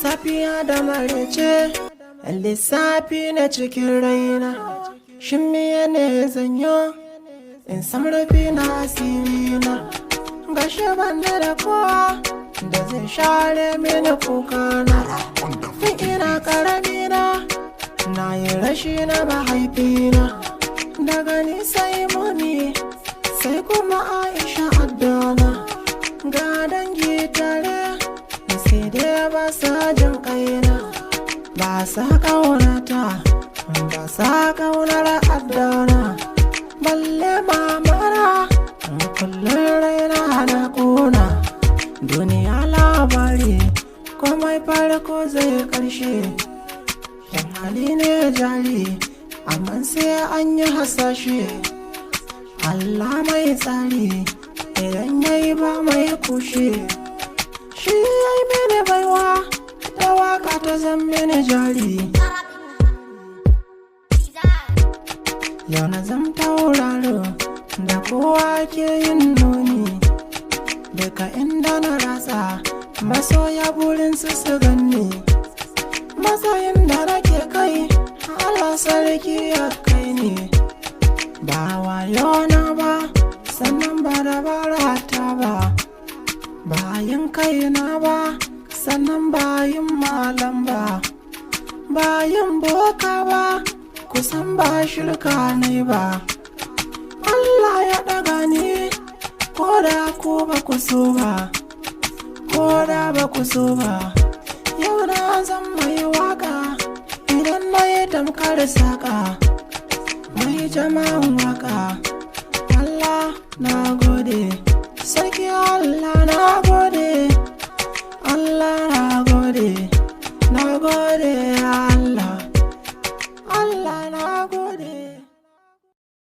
Safiya da marece lissafi na cikin raina, shin miye ne zanyo in sam rufi na asirina? Gashi banda da kowa da zai share mini kukana. Tun ina karamina na yi rashi na mahaifina, daga ni sai muni sai kuma Aisha addana. Ga dangi tare sai dai ba sa jin kaina, ba sa kaunata, ba sa kaunar addana. Balle mamara kullum raina na kuna, duniya labari komai farko zai karshe. Yan hali ne jari amma sai an yi hasashe. Allah mai tsari idan yayi ba mai kushe. Shi yayi mini baiwa da waka ta zan mini jari. Yau na zam tauraro da kowa ke yin nuni, daga inda na ratsa masoya burin su ganni. Matsayin da nake kai Allah sarki ya kai ni, ba wayo na ba sannan ba dabara ta ba, bayin kaina ba sannan bayin malam ba, bayin boka ba kusan ba shirka ne ba. Allah ya daga ni ko da ku ba ku so ba, ko da ba ku so ba. Yau na zan mai waka idan na yi tamkar saka, mai jama'an waka. Allah na gode, sarki Allah na gode, Allah na gode.